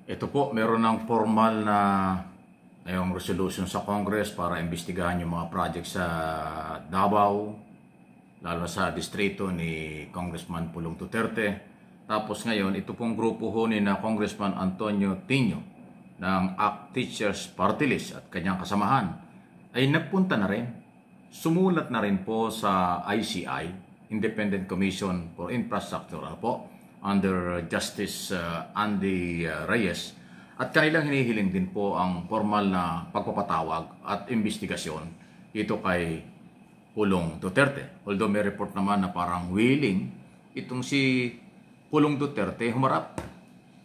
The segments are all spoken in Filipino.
Ito po, meron ng formal na ngayong resolution sa Congress para imbestigahan yung mga project sa Davao, lalo sa distrito ni Congressman Pulong Duterte. Tapos ngayon, ito pong grupo ho ni na Congressman Antonio Tino ng ACT Teachers Party List at kanyang kasamahan ay nagpunta na rin. Sumulat na rin po sa ICI, Independent Commission for Infrastructure, under Justice Andy Reyes, at kanilang hinihiling din po ang formal na pagpapatawag at investigasyon ito kay Pulong Duterte. Although may report naman na parang willing itong si Pulong Duterte humarap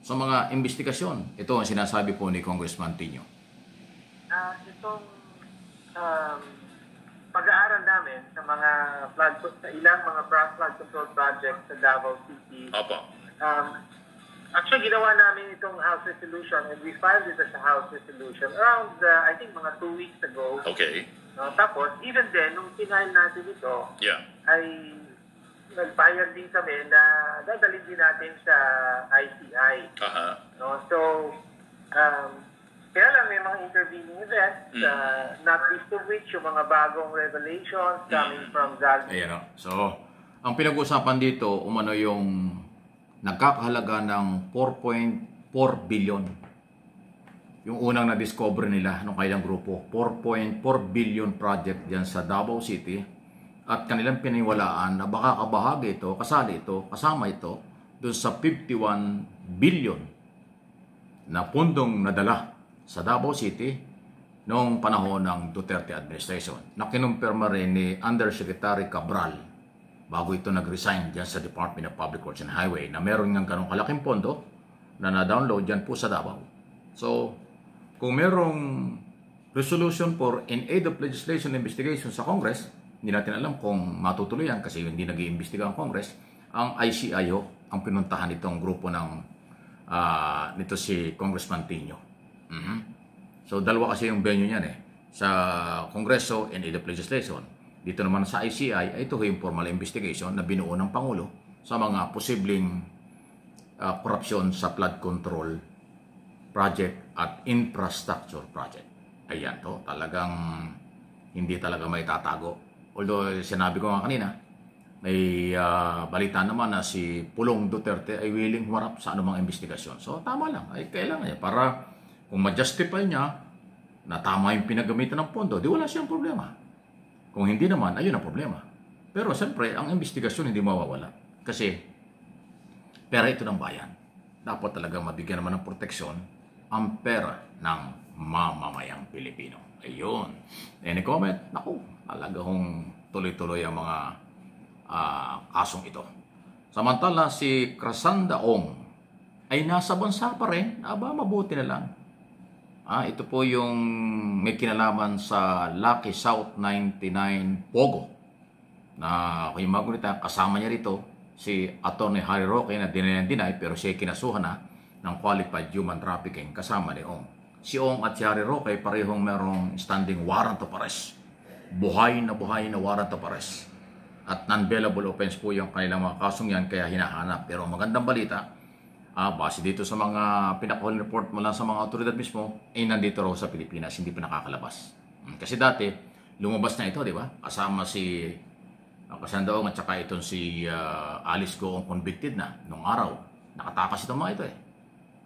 sa mga investigasyon. Ito ang sinasabi po ni Congressman Tino. Itong pag-aaral namin sa mga sa ilang mga flood control projects sa Davao City. Actually, ginawa namin itong House Resolution and we filed it as a House Resolution around, I think, mga 2 weeks ago. Okay. Tapos, even then, nung final natin ito, ay nagpayag din kami na dadalhin din natin sa ICI. So, kaya lang may mga intervening events, not least of which yung mga bagong revelations coming from Zaldi. Ayan o. So, ang pinag-usapan dito, umano yung nagkakahalaga ng 4.4 billion. Yung unang na-discover nila nung kailang grupo, 4.4 billion project dyan sa Davao City. At kanilang piniwalaan na baka kabahagi ito, kasali ito, kasama ito, doon sa 51 billion na pundong nadala sa Davao City noong panahon ng Duterte administration. Na kinumpirma rin ni Undersecretary Cabral bago ito nag-resign dyan sa Department of Public Works and Highway na meron ng ganong kalaking pondo na na-download dyan po sa Davao. So, kung merong resolution for in aid of legislation investigation sa Congress, hindi natin alam kung matutuloy yan kasi hindi nag-iimbestiga ang Congress, ang ICIO ang pinuntahan itong grupo ng nito si Congressman Tino. So, dalawa kasi yung venue niyan sa Kongreso in aid of legislation. Dito naman sa ICI, ay ito yung formal investigation na binuo ng Pangulo sa mga posibleng korupsyon sa flood control project at infrastructure project. Ayan to, talagang hindi talaga may tatago. Although sinabi ko nga kanina, may balita naman na si Pulong Duterte ay willing humarap sa anumang investigasyon. So tama lang, ay kailangan niya para kung ma-justify niya na tama yung pinagamitan ng pondo, di wala siyang problema. Kung hindi naman, ayun ang problema. Pero siyempre, ang investigasyon hindi mawawala. Kasi pera ito ng bayan. Dapat talagang mabigyan naman ng proteksyon ang pera ng mamamayang Pilipino. Ayun. Any comment? Naku, talaga hong tuloy-tuloy ang mga kasong ito. Samantala, si Crasanda Ong ay nasa bansa pa rin. Aba, mabuti na lang. Ito po yung may kinalaman sa Lucky South 99 Pogo. Na kung yung magunita, kasama niya rito si Atty. Harry Roque na dinay pero siya kinasuhan na ng qualified human trafficking kasama ni Ong. Si Ong at si Harry Roque parehong merong standing warrant of arrest. Buhay na warrant of arrest. At non-bailable offense po yung kanilang mga kasong yan kaya hinahanap. Pero magandang balita, base dito sa mga pinaka-call report mula sa mga otoridad mismo, ay nandito raw sa Pilipinas, hindi pa nakakalabas. Kasi dati, lumabas na ito, di ba? Kasama si Crasanda Ong at saka itong si Alice Goong convicted na nung araw. Nakatakas itong mga ito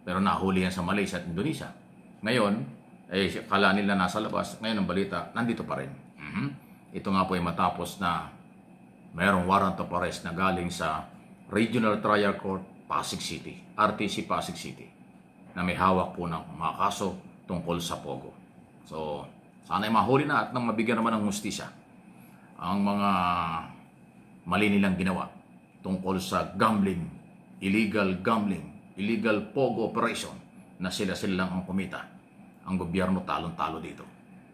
Pero nahuli yan sa Malaysia at Indonesia. Ngayon, kala nila nasa labas. Ngayon ang balita, nandito pa rin. Ito nga po ay matapos na mayroong warrant of arrest na galing sa Regional Trial Court Pasig City, RTC Pasig City, na may hawak po ng mga kaso tungkol sa Pogo. So, sana ay mahuli na at nang mabigyan naman ng hustisya ang mga mali nilang ginawa tungkol sa gambling, illegal Pogo operation na sila lang ang kumita. Ang gobyerno talon-talo dito.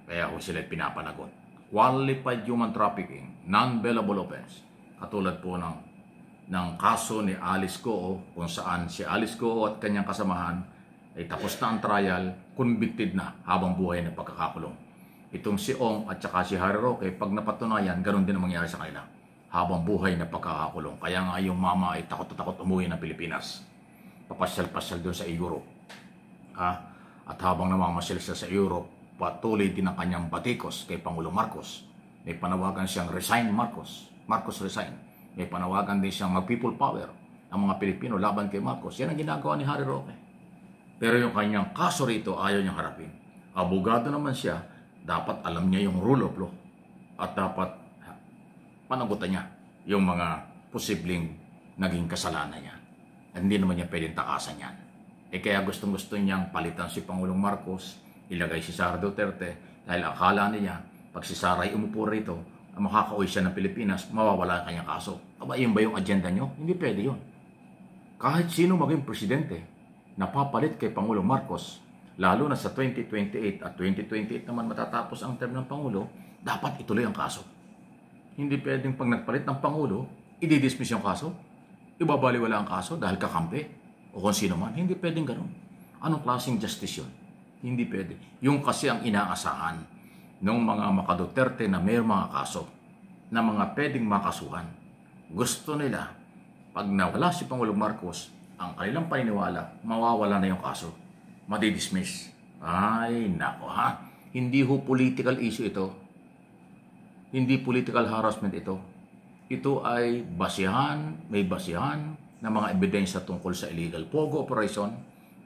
Kaya kung sila pinapanagot. Qualified human trafficking, non-bailable offense. Katulad po ng kaso ni Alice Goong kung saan si Alice Goong at kanyang kasamahan ay tapos na ang trial, convicted na habang buhay na pagkakakulong. Itong si Ong at saka si Harry Roque, pag napatunayan, ganun din ang mangyari sa kanila. Habang buhay na pagkakakulong. Kaya nga yung mama ay takot na takot umuwi ng Pilipinas. Papasyal-pasyal doon sa Europe. At habang namamasyal siya sa Europe, patuloy din ang kanyang batikos kay Pangulong Marcos. May panawagan siyang resign Marcos. Marcos resign. May panawagan din siyang mag-people power ang mga Pilipino laban kay Marcos. Yan ang ginagawa ni Harry Roque. Pero yung kanyang kaso rito, ayaw niyang harapin. Abogado naman siya, dapat alam niya yung rule of law. At dapat panagutan niya yung mga posibleng naging kasalanan niya. At hindi naman niya pwedeng takasan yan. Kaya gustong-gusto niyang palitan si Pangulong Marcos, ilagay si Sara Duterte, dahil akala niya, pag si Sara ay umupo rito, makakauwi siya ng Pilipinas, mawawala ang kanyang kaso. Aba, yun ba yung agenda niyo? Hindi pwede yun. Kahit sino maging presidente, napapalit kay Pangulong Marcos, lalo na sa 2028 at 2028 naman matatapos ang term ng Pangulo, dapat ituloy ang kaso. Hindi pwedeng pag nagpalit ng Pangulo, i-dismiss yung kaso, ibabaliwala ang kaso dahil kakampi o kung sino man. Hindi pwedeng ganun. Anong klaseng justice yun? Hindi pwede. Yung kasi ang inaasahan ng mga makaduterte na may mga kaso na mga pwedeng makasuhan. Gusto nila, pag nawala si Pangulong Marcos, ang kanilang paniniwala, mawawala na yung kaso. Madidismiss. Ay, nako ha. Hindi ho political issue ito. Hindi political harassment ito. Ito ay basihan, may basihan ng mga ebidensya tungkol sa illegal pogo operation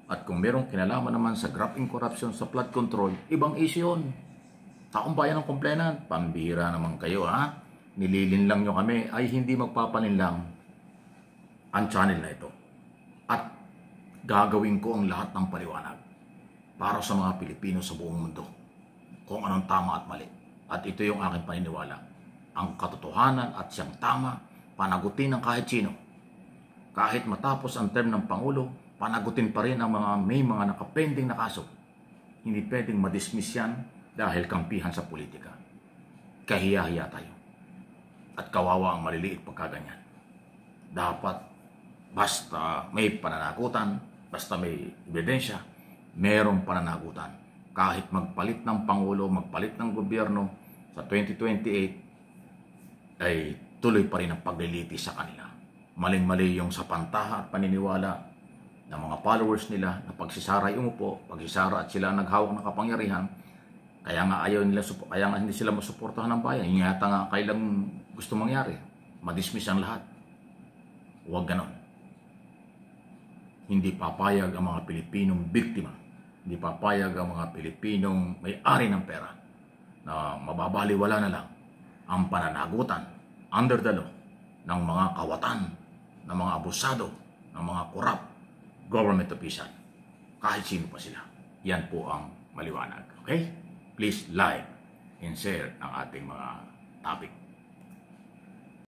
at kung merong kinalaman naman sa graft in corruption sa flood control, ibang issue yun. Taong bayan ng complainant, pambira naman kayo ha. Nililinlang nyo kami ay hindi magpapalinlang ang channel na ito. At gagawin ko ang lahat ng paliwanag para sa mga Pilipino sa buong mundo kung anong tama at mali. At ito yung aking paniniwala. Ang katotohanan at siyang tama, panagutin ng kahit sino. Kahit matapos ang term ng Pangulo, panagutin pa rin ang may mga nakapending na kaso. Hindi pwedeng madismiss yan dahil kampihan sa politika. Kahiya-hiya tayo. At kawawa ang maliliit pagkaganyan. Dapat, basta may pananagutan, basta may ebidensya, merong pananagutan. Kahit magpalit ng Pangulo, magpalit ng gobyerno sa 2028, ay tuloy pa rin ang paglilitis sa kanila. Maling-mali yung sa pantaha at paniniwala ng mga followers nila na pag si Sara ay umupo, pag si Sara at sila naghawak ng kapangyarihan, kaya nga hindi sila masuportahan ng bayan. Yung yata nga kailang gusto mangyari, madismiss ang lahat. Huwag ganon. Hindi papayag ang mga Pilipinong biktima, hindi papayag ang mga Pilipinong may-ari ng pera na mababaliwala na lang ang pananagutan under the law ng mga kawatan, ng mga abusado, ng mga corrupt government official. Kahit sino pa sila. Yan po ang maliwanag. Okay? Please like and share ang ating mga topic.